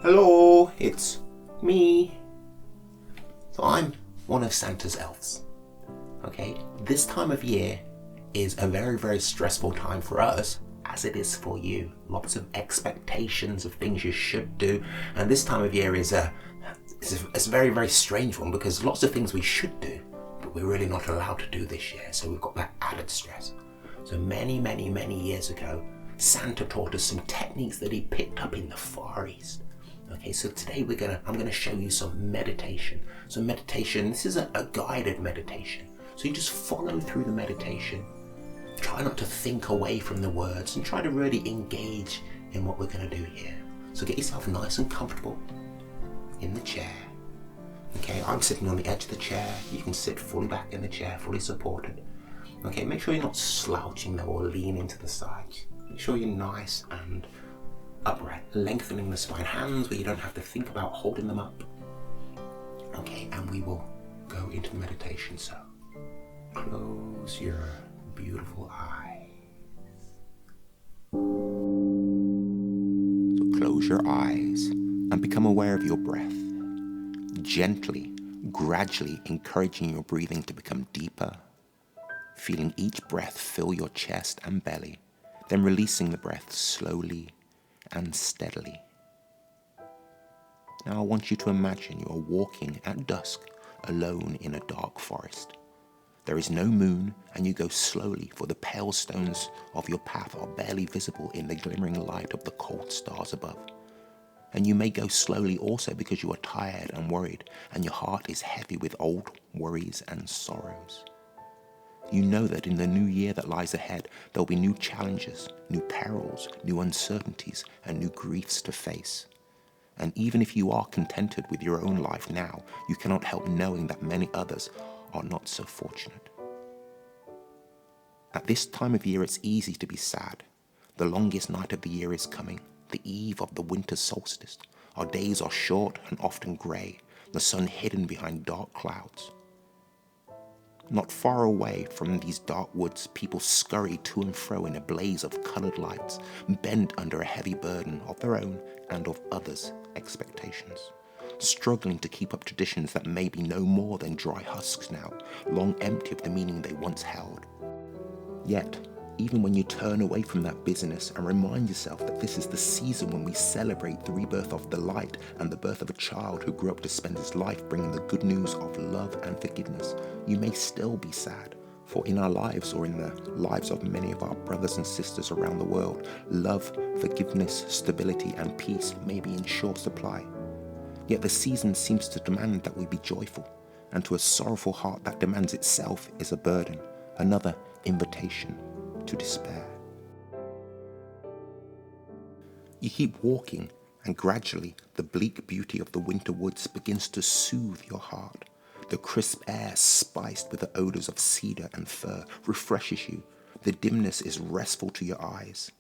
Hello, it's me. So I'm one of Santa's elves. Okay, this time of year is a very, very stressful time for us, as it is for you. Lots of expectations of things you should do, and this time of year is a very, very strange one because lots of things we should do, but we're really not allowed to do this year. So we've got that added stress. So many, many, many years ago, Santa taught us some techniques that he picked up in the Far East. Okay, so today I'm gonna show you some meditation. So meditation, this is a guided meditation. So you just follow through the meditation. Try not to think away from the words and try to really engage in what we're gonna do here. So get yourself nice and comfortable in the chair. Okay, I'm sitting on the edge of the chair. You can sit fully back in the chair, fully supported. Okay, make sure you're not slouching though or leaning to the side. Make sure you're nice and upright, lengthening the spine, hands where you don't have to think about holding them up. Okay, and we will go into the meditation. So close your beautiful eyes. So close your eyes and become aware of your breath. Gently, gradually encouraging your breathing to become deeper, feeling each breath fill your chest and belly, then releasing the breath slowly and steadily. Now I want you to imagine you are walking at dusk alone in a dark forest. There is no moon and you go slowly, for the pale stones of your path are barely visible in the glimmering light of the cold stars above. And you may go slowly also because you are tired and worried and your heart is heavy with old worries and sorrows. You know that in the new year that lies ahead, there'll be new challenges, new perils, new uncertainties, and new griefs to face. And even if you are contented with your own life now, you cannot help knowing that many others are not so fortunate. At this time of year, it's easy to be sad. The longest night of the year is coming, the eve of the winter solstice. Our days are short and often grey, the sun hidden behind dark clouds. Not far away from these dark woods, people scurry to and fro in a blaze of coloured lights, bent under a heavy burden of their own and of others' expectations, struggling to keep up traditions that may be no more than dry husks now, long empty of the meaning they once held. Yet, even when you turn away from that busyness and remind yourself that this is the season when we celebrate the rebirth of the light and the birth of a child who grew up to spend his life bringing the good news of love and forgiveness, you may still be sad. For in our lives, or in the lives of many of our brothers and sisters around the world, love, forgiveness, stability, and peace may be in short supply. Yet the season seems to demand that we be joyful, and to a sorrowful heart that demands itself is a burden, another invitation to despair. You keep walking, and gradually the bleak beauty of the winter woods begins to soothe your heart. The crisp air, spiced with the odors of cedar and fir, refreshes you. The dimness is restful to your eyes.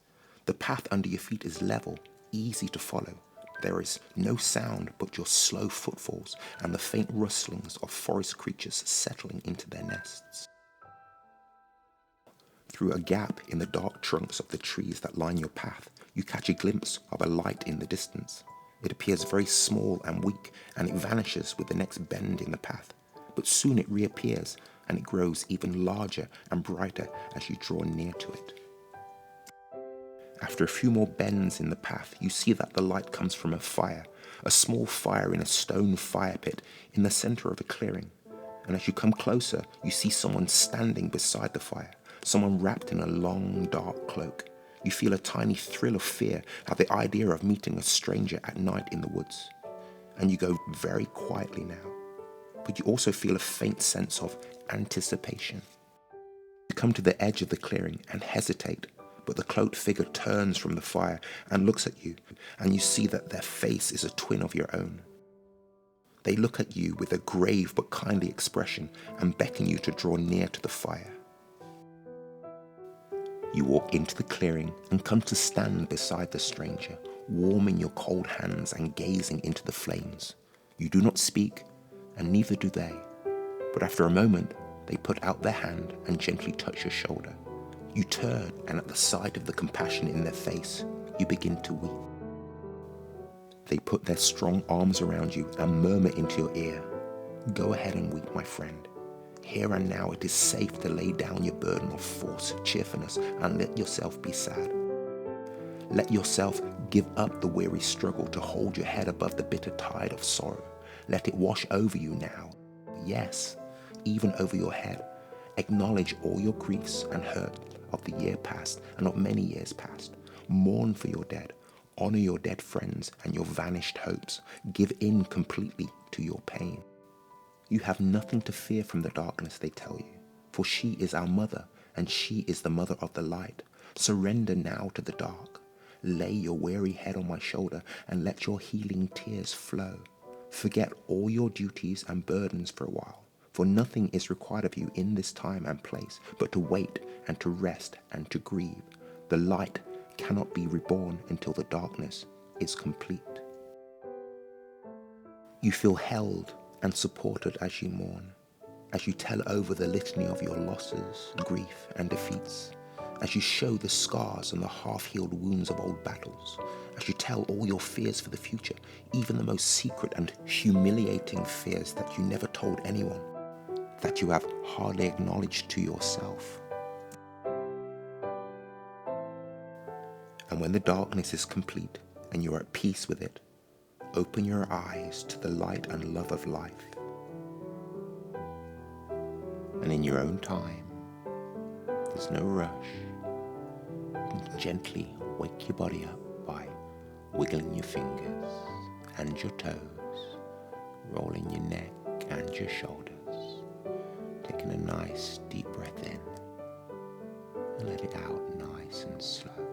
The path under your feet is level, easy to follow. There is no sound but your slow footfalls and the faint rustlings of forest creatures settling into their nests. Through a gap in the dark trunks of the trees that line your path, you catch a glimpse of a light in the distance. It appears very small and weak, and it vanishes with the next bend in the path. But soon it reappears, and it grows even larger and brighter as you draw near to it. After a few more bends in the path, you see that the light comes from a small fire in a stone fire pit in the center of a clearing. And as you come closer, you see someone standing beside the fire. Someone wrapped in a long, dark cloak. You feel a tiny thrill of fear at the idea of meeting a stranger at night in the woods. And you go very quietly now. But you also feel a faint sense of anticipation. You come to the edge of the clearing and hesitate, but the cloaked figure turns from the fire and looks at you, and you see that their face is a twin of your own. They look at you with a grave but kindly expression and beckon you to draw near to the fire. You walk into the clearing and come to stand beside the stranger, warming your cold hands and gazing into the flames. You do not speak, and neither do they. But after a moment, they put out their hand and gently touch your shoulder. You turn, and at the sight of the compassion in their face, you begin to weep. They put their strong arms around you and murmur into your ear, "Go ahead and weep, my friend. Here and now it is safe to lay down your burden of forced cheerfulness and let yourself be sad. Let yourself give up the weary struggle to hold your head above the bitter tide of sorrow. Let it wash over you now. Yes, even over your head. Acknowledge all your griefs and hurt of the year past and of many years past. Mourn for your dead. Honor your dead friends and your vanished hopes. Give in completely to your pain. You have nothing to fear from the darkness, they tell you, for she is our mother, and she is the mother of the light. Surrender now to the dark. Lay your weary head on my shoulder and let your healing tears flow. Forget all your duties and burdens for a while, for nothing is required of you in this time and place but to wait and to rest and to grieve. The light cannot be reborn until the darkness is complete." You feel held and supported as you mourn, as you tell over the litany of your losses, grief and defeats, as you show the scars and the half-healed wounds of old battles, as you tell all your fears for the future, even the most secret and humiliating fears that you never told anyone, that you have hardly acknowledged to yourself. And when the darkness is complete and you are at peace with it, open your eyes to the light and love of life. And in your own time, there's no rush, you can gently wake your body up by wiggling your fingers and your toes, rolling your neck and your shoulders, taking a nice deep breath in and let it out nice and slow.